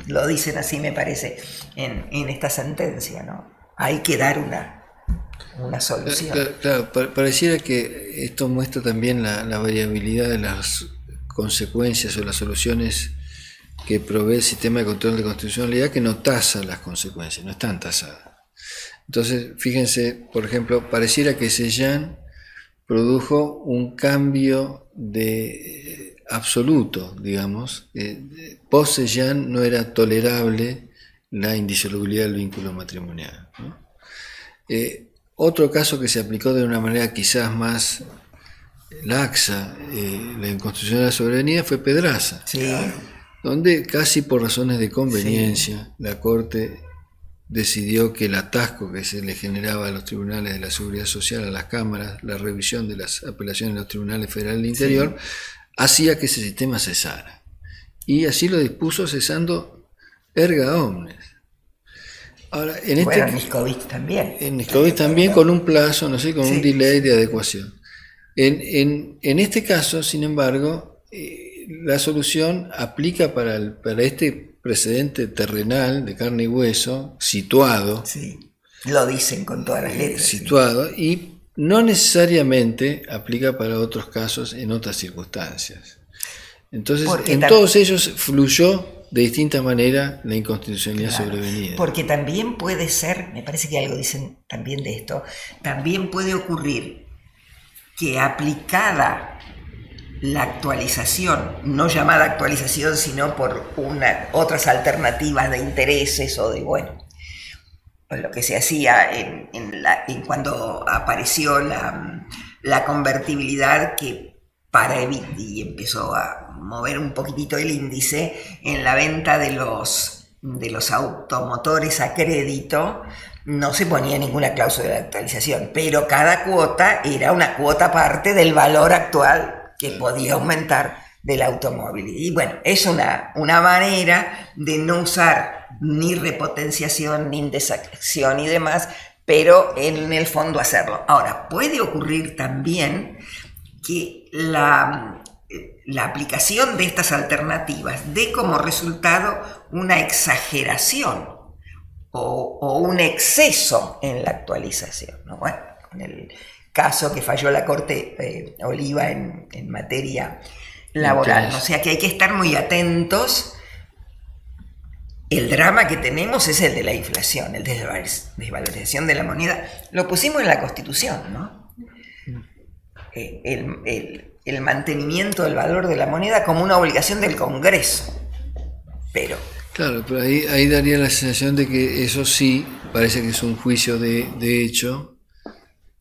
B: lo dicen así me parece en esta sentencia, ¿no? Hay que dar una solución.
A: Claro, pareciera que esto muestra también la variabilidad de las consecuencias o las soluciones que provee el sistema de control de constitucionalidad, que no tasa las consecuencias, no están tasadas. Entonces, fíjense, por ejemplo, pareciera que Celan produjo un cambio de absoluto, digamos. Post Celan no era tolerable la indisolubilidad del vínculo matrimonial, ¿no? Otro caso que se aplicó de una manera quizás más laxa, la inconstitucionalidad de la soberanía, fue Pedraza,
B: Sí.
A: donde casi por razones de conveniencia la Corte decidió que el atasco que se le generaba a los tribunales de la Seguridad Social, a las cámaras, la revisión de las apelaciones de los tribunales federales del interior, hacía que ese sistema cesara. Y así lo dispuso, cesando erga omnes. Ahora, en
B: Niskovich también.
A: En Niskovich también, con un plazo, no sé, con un delay de adecuación. En este caso, sin embargo, la solución aplica para este precedente terrenal de carne y hueso, situado.
B: Sí, lo dicen con todas las letras.
A: Situado, y no necesariamente aplica para otros casos en otras circunstancias. Entonces, todos ellos fluyó de distinta manera la inconstitucionalidad sobrevenida.
B: Porque también puede ser, me parece que algo dicen también de esto, también puede ocurrir que aplicada la actualización, no llamada actualización, sino por otras alternativas de intereses o de, lo que se hacía en cuando apareció la convertibilidad, que y empezó a mover un poquitito el índice en la venta de los automotores a crédito. No se ponía ninguna cláusula de actualización, pero cada cuota era una cuota aparte del valor actual que podía aumentar del automóvil. Y es una manera de no usar ni repotenciación, ni indexación y demás, pero en el fondo hacerlo. Ahora, puede ocurrir también que la aplicación de estas alternativas dé como resultado una exageración o un exceso en la actualización, ¿no? En el caso que falló la Corte Oliva en materia laboral, ¿no? O sea que hay que estar muy atentos. El drama que tenemos es el de la inflación, el de la desvalorización de la moneda. Lo pusimos en la Constitución, ¿no? El mantenimiento del valor de la moneda como una obligación del Congreso.
A: Claro, pero ahí daría la sensación de que eso sí parece que es un juicio de hecho,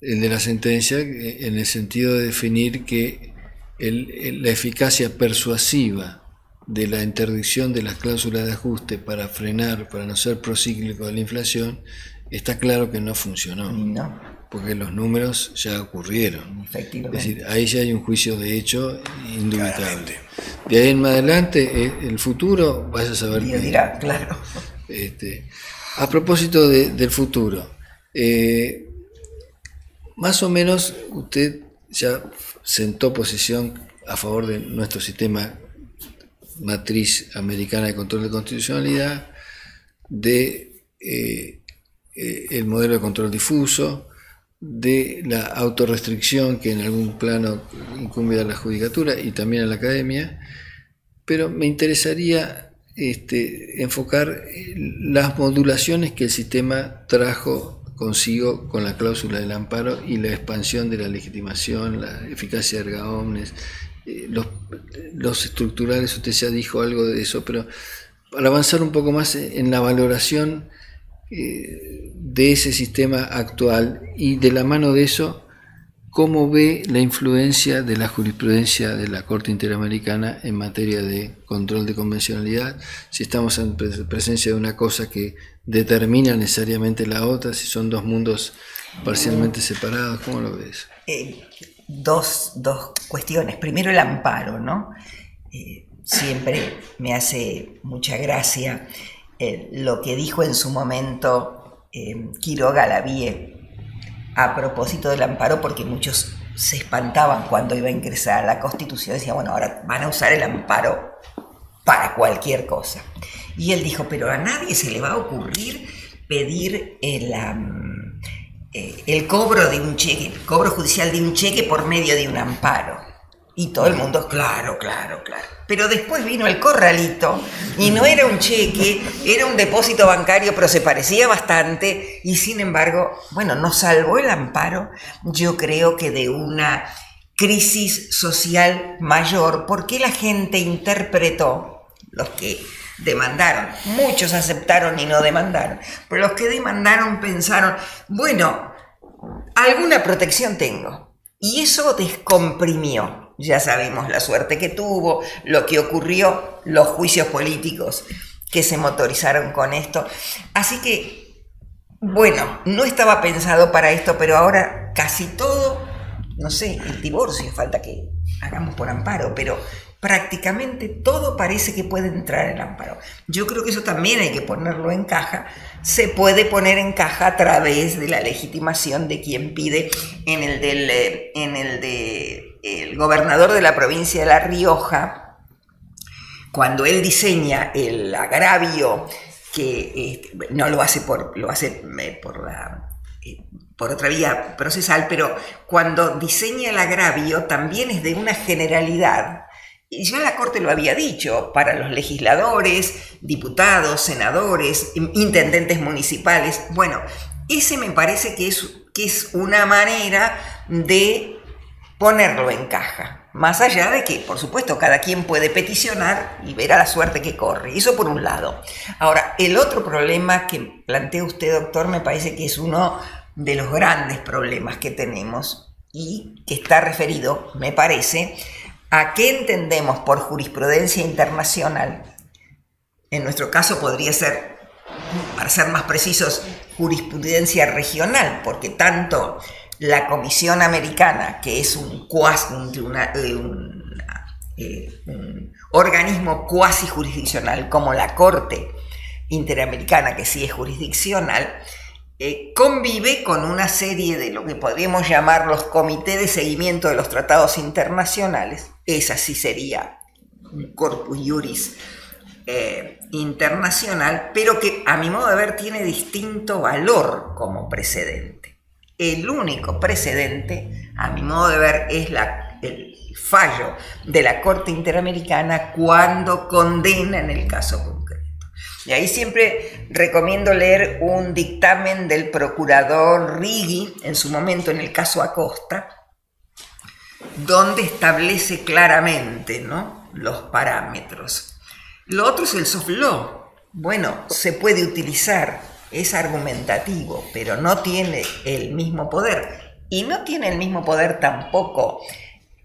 A: el de la sentencia, en el sentido de definir que la eficacia persuasiva de la interdicción de las cláusulas de ajuste para frenar, para no ser procíclico de la inflación, está claro que no funcionó.
B: No.
A: Porque los números ya ocurrieron.
B: Efectivamente.
A: Es decir, ahí ya hay un juicio de hecho indubitable. De ahí en más adelante, el futuro, vas a saber
B: qué dirá, claro.
A: A propósito del futuro, más o menos usted ya sentó posición a favor de nuestro sistema matriz americana de control de constitucionalidad, de el modelo de control difuso, de la autorrestricción que en algún plano incumbe a la judicatura y también a la academia, pero me interesaría enfocar las modulaciones que el sistema trajo consigo con la cláusula del amparo y la expansión de la legitimación, la eficacia erga omnes los estructurales, usted ya dijo algo de eso, pero para avanzar un poco más en la valoración de ese sistema actual y de la mano de eso, ¿cómo ve la influencia de la jurisprudencia de la Corte Interamericana en materia de control de convencionalidad? Si estamos en presencia de una cosa que determina necesariamente la otra, si son dos mundos parcialmente separados, ¿cómo lo ves?
B: Dos cuestiones. Primero, el amparo, ¿no? Siempre me hace mucha gracia lo que dijo en su momento Quiroga Lavie a propósito del amparo, porque muchos se espantaban cuando iba a ingresar a la Constitución. Decían, bueno, ahora van a usar el amparo para cualquier cosa. Y él dijo, pero a nadie se le va a ocurrir pedir el cobro de un cheque, el cobro judicial de un cheque por medio de un amparo. Y todo el mundo, claro. Pero después vino el corralito y no era un cheque, era un depósito bancario, pero se parecía bastante y sin embargo, bueno, nos salvó el amparo, yo creo que de una crisis social mayor, porque la gente interpretó, los que demandaron, muchos aceptaron y no demandaron, pero los que demandaron pensaron, bueno, alguna protección tengo. Y eso descomprimió. Ya sabemos la suerte que tuvo, lo que ocurrió, los juicios políticos que se motorizaron con esto. Así que, bueno, no estaba pensado para esto, pero ahora casi todo, no sé, el divorcio, falta que hagamos por amparo, pero prácticamente todo parece que puede entrar en el amparo. Yo creo que eso también hay que ponerlo en caja. Se puede poner en caja a través de la legitimación de quien pide en el gobernador de la provincia de La Rioja, cuando él diseña el agravio, que no lo hace por otra vía procesal, pero cuando diseña el agravio también es de una generalidad. Y ya la Corte lo había dicho, para los legisladores, diputados, senadores, intendentes municipales. Bueno, ese me parece que es una manera de ponerlo en caja. Más allá de que, por supuesto, cada quien puede peticionar y ver a la suerte que corre. Eso por un lado. Ahora, el otro problema que plantea usted, doctor, me parece que es uno de los grandes problemas que tenemos y que está referido, me parece, a qué entendemos por jurisprudencia internacional. En nuestro caso podría ser, para ser más precisos, jurisprudencia regional, porque tanto la Comisión Americana, que es un organismo cuasi jurisdiccional, como la Corte Interamericana, que sí es jurisdiccional, convive con una serie de lo que podríamos llamar los comités de seguimiento de los tratados internacionales. Esa sí sería un corpus juris internacional, pero que a mi modo de ver tiene distinto valor como precedente. El único precedente, a mi modo de ver, es el fallo de la Corte Interamericana cuando condena en el caso concreto. Y ahí siempre recomiendo leer un dictamen del procurador Righi, en su momento en el caso Acosta, donde establece claramente, ¿no?, los parámetros. Lo otro es el soft law. Bueno, se puede utilizar, es argumentativo, pero no tiene el mismo poder. Y no tiene el mismo poder tampoco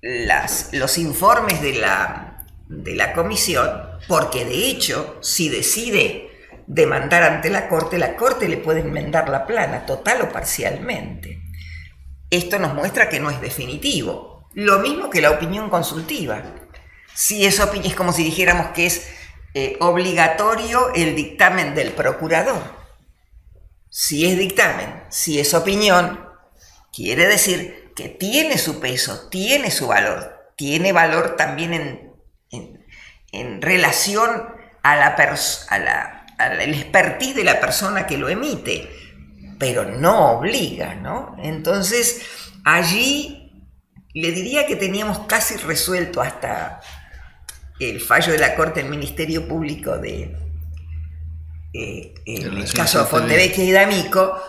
B: los informes de la comisión, porque de hecho, si decide demandar ante la Corte le puede enmendar la plana, total o parcialmente. Esto nos muestra que no es definitivo. Lo mismo que la opinión consultiva. Si es como si dijéramos que es obligatorio el dictamen del procurador. Si es dictamen, si es opinión, quiere decir que tiene su peso, tiene su valor, tiene valor también en relación a el expertise de la persona que lo emite, pero no obliga, ¿no? Entonces, allí le diría que teníamos casi resuelto hasta el fallo de la Corte del Ministerio Público en el caso de Fontevecchia y D'Amico,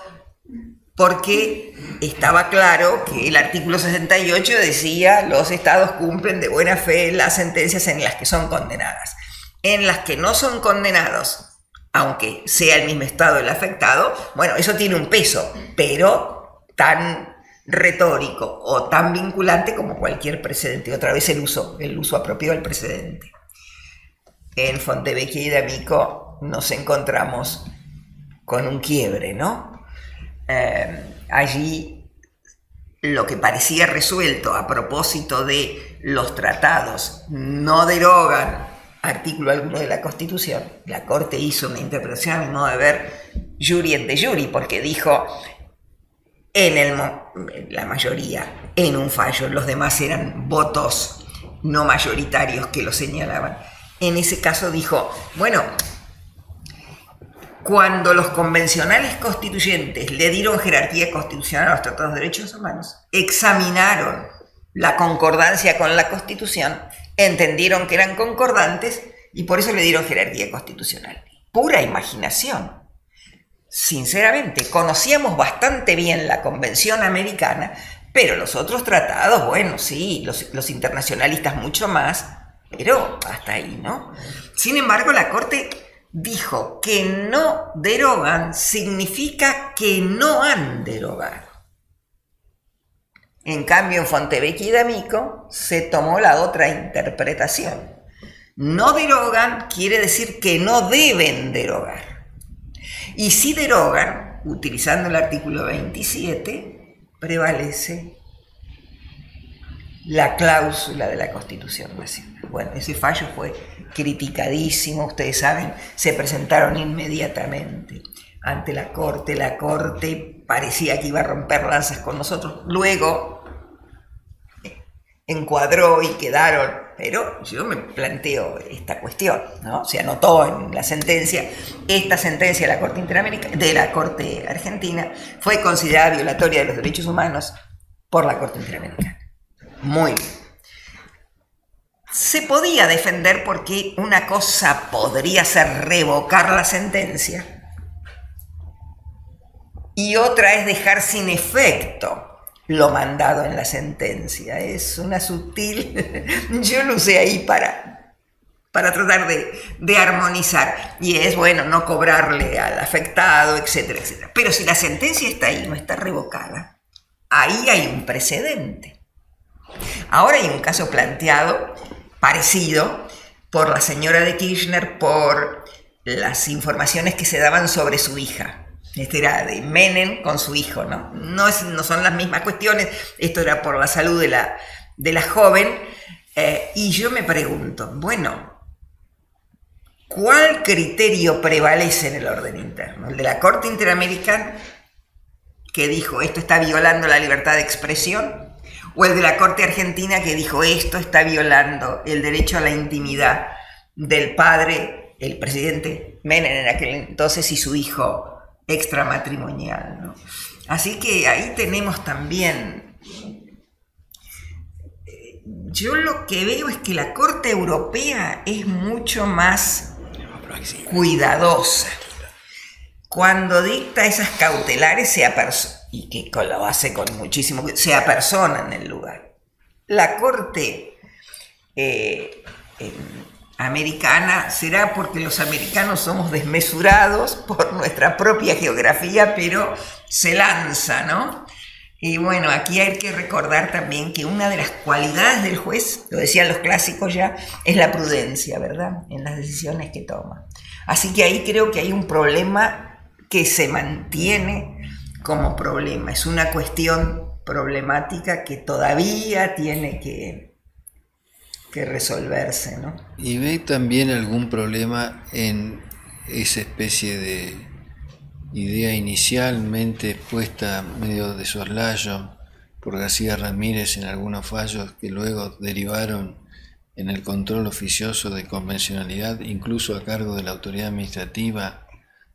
B: porque estaba claro que el artículo 68 decía los estados cumplen de buena fe las sentencias en las que son condenadas. En las que no son condenados, aunque sea el mismo estado el afectado, bueno, eso tiene un peso, pero tan retórico o tan vinculante como cualquier precedente. Otra vez el uso apropiado del precedente. En Fontevecchia y D'Amico nos encontramos con un quiebre, ¿no? Allí lo que parecía resuelto a propósito de los tratados no derogan artículo alguno de la Constitución. La Corte hizo una interpretación, a mi modo de ver, juri et de juri, porque dijo la mayoría en un fallo, los demás eran votos no mayoritarios que lo señalaban. En ese caso dijo, bueno, cuando los convencionales constituyentes le dieron jerarquía constitucional a los tratados de derechos humanos, examinaron la concordancia con la Constitución, entendieron que eran concordantes y por eso le dieron jerarquía constitucional. Pura imaginación. Sinceramente, conocíamos bastante bien la Convención Americana, pero los otros tratados, bueno, sí, los internacionalistas mucho más, pero hasta ahí, ¿no? Sin embargo, la Corte dijo que no derogan significa que no han derogado. En cambio, en Fontevecchia y D'Amico se tomó la otra interpretación. No derogan quiere decir que no deben derogar. Y si derogan, utilizando el artículo 27, prevalece la cláusula de la Constitución Nacional. Bueno, ese fallo fue criticadísimo, ustedes saben, se presentaron inmediatamente ante la Corte. La Corte parecía que iba a romper lanzas con nosotros, luego encuadró y quedaron, pero yo me planteo esta cuestión, ¿no? Se anotó en la sentencia, esta sentencia de la Corte Interamericana, de la Corte Argentina, fue considerada violatoria de los derechos humanos por la Corte Interamericana. Muy bien. Se podía defender porque una cosa podría ser revocar la sentencia y otra es dejar sin efecto lo mandado en la sentencia. Es una sutil... Yo lo usé ahí para tratar de armonizar. Y es, bueno, no cobrarle al afectado, etcétera, etcétera. Pero si la sentencia está ahí, no está revocada, ahí hay un precedente. Ahora hay un caso planteado, parecido, por la señora de Kirchner, por las informaciones que se daban sobre su hija. Este era de Menem con su hijo, ¿no? No son las mismas cuestiones, esto era por la salud de la joven, y yo me pregunto, bueno, ¿cuál criterio prevalece en el orden interno? ¿El de la Corte Interamericana, que dijo esto está violando la libertad de expresión? ¿O el de la Corte Argentina, que dijo esto está violando el derecho a la intimidad del padre, el presidente Menem en aquel entonces, y su hijo extramatrimonial, ¿no? Así que ahí tenemos también, yo lo que veo es que la Corte Europea es mucho más cuidadosa. Cuando dicta esas cautelares y que lo hace con muchísimo cuidado, se apersona en el lugar. La Corte americana será porque los americanos somos desmesurados por nuestra propia geografía, pero se lanza, ¿no? Y bueno, aquí hay que recordar también que una de las cualidades del juez, lo decían los clásicos ya, es la prudencia, ¿verdad? En las decisiones que toma. Así que ahí creo que hay un problema que se mantiene como problema. Es una cuestión problemática que todavía tiene que resolverse, ¿no?
A: ¿Y ve también algún problema en esa especie de idea inicialmente puesta medio de soslayo por García Ramírez en algunos fallos que luego derivaron en el control oficioso de convencionalidad, incluso a cargo de la autoridad administrativa?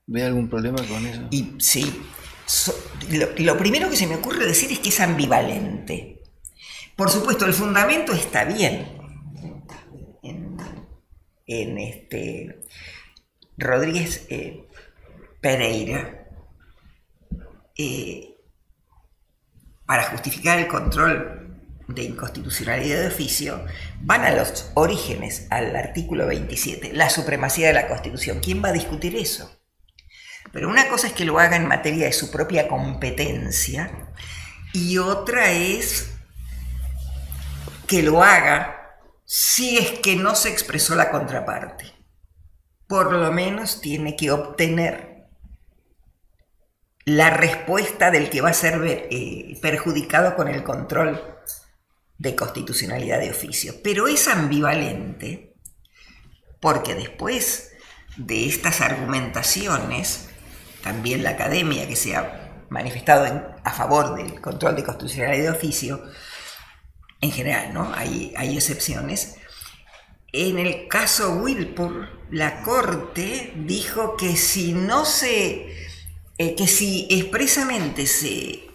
A: ¿Ve algún problema con eso?
B: Y sí, lo primero que se me ocurre decir es que es ambivalente. Por supuesto, el fundamento está bien. En Rodríguez Pereira para justificar el control de inconstitucionalidad de oficio, van a los orígenes, al artículo 27, la supremacía de la Constitución. ¿Quién va a discutir eso? Pero una cosa es que lo haga en materia de su propia competencia y otra es que lo haga si es que no se expresó la contraparte. Por lo menos tiene que obtener la respuesta del que va a ser perjudicado con el control de constitucionalidad de oficio. Pero es ambivalente porque después de estas argumentaciones, también la academia que se ha manifestado a favor del control de constitucionalidad de oficio, en general, ¿no? Hay excepciones. En el caso Wilpur, la Corte dijo que si expresamente se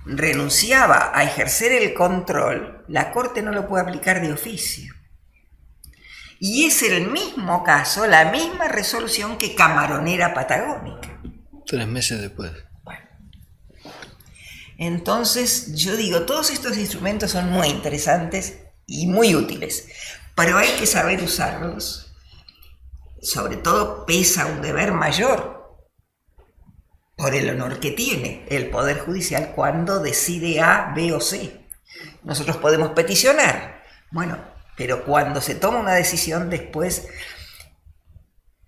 B: renunciaba a ejercer el control, la Corte no lo puede aplicar de oficio. Y es el mismo caso, la misma resolución que Camaronera Patagónica.
A: 3 meses después.
B: Bueno. Entonces, yo digo, todos estos instrumentos son muy interesantes y muy útiles, pero hay que saber usarlos. Sobre todo pesa un deber mayor por el honor que tiene el Poder Judicial cuando decide A, B o C. Nosotros podemos peticionar, bueno, pero cuando se toma una decisión después,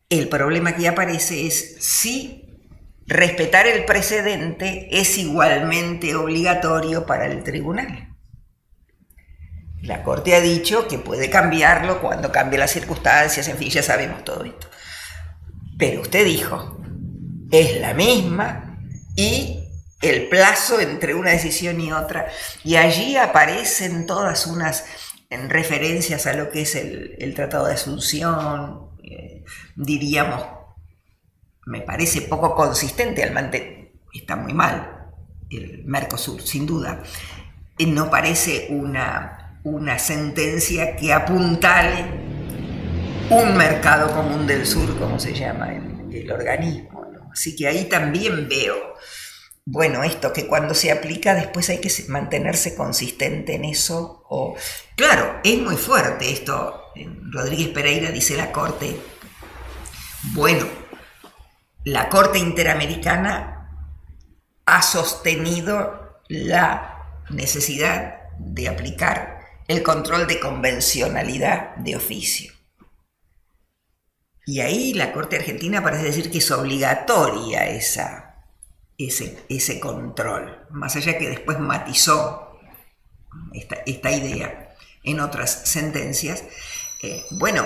B: el problema que aparece es si respetar el precedente es igualmente obligatorio para el tribunal. La Corte ha dicho que puede cambiarlo cuando cambie las circunstancias, en fin, ya sabemos todo esto. Pero usted dijo, es la misma y el plazo entre una decisión y otra, y allí aparecen todas unas referencias a lo que es el Tratado de Asunción, diríamos, me parece poco consistente, está muy mal el Mercosur, sin duda, no parece una sentencia que apuntale un mercado común del sur, como se llama el organismo, ¿no? Así que ahí también veo, bueno, esto que cuando se aplica después hay que mantenerse consistente en eso. Claro, es muy fuerte esto. Rodríguez Pereira dice la Corte. Bueno, la Corte Interamericana ha sostenido la necesidad de aplicar el control de convencionalidad de oficio. Y ahí la Corte Argentina parece decir que es obligatoria ese control, más allá que después matizó esta idea en otras sentencias. Bueno,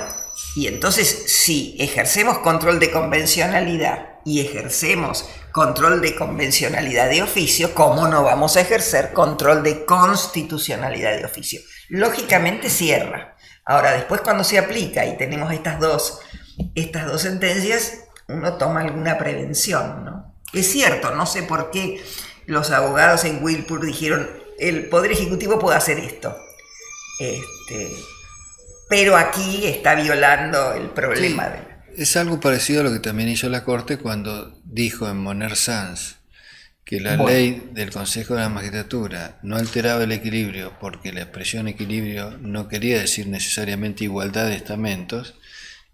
B: y entonces si ejercemos control de convencionalidad y ejercemos control de convencionalidad de oficio, ¿cómo no vamos a ejercer control de constitucionalidad de oficio? Lógicamente cierra. Ahora, después cuando se aplica y tenemos estas dos sentencias, uno toma alguna prevención, ¿no? Es cierto, no sé por qué los abogados en Wilpur dijeron el Poder Ejecutivo puede hacer esto, pero aquí está violando el problema.
A: Sí, es algo parecido a lo que también hizo la Corte cuando dijo en Moner Sanz que la ley del Consejo de la Magistratura no alteraba el equilibrio porque la expresión equilibrio no quería decir necesariamente igualdad de estamentos,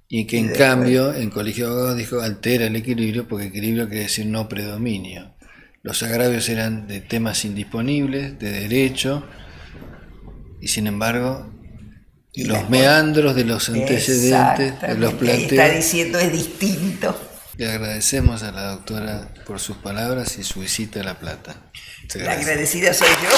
A: y que en cambio en Colegio de Abogados dijo altera el equilibrio porque equilibrio quiere decir no predominio. Los agravios eran de temas indisponibles, de derecho, y sin embargo los meandros de los antecedentes, de los planteos.
B: Está diciendo es distinto.
A: Le agradecemos a la doctora por sus palabras y su visita a La Plata.
B: La agradecida soy yo.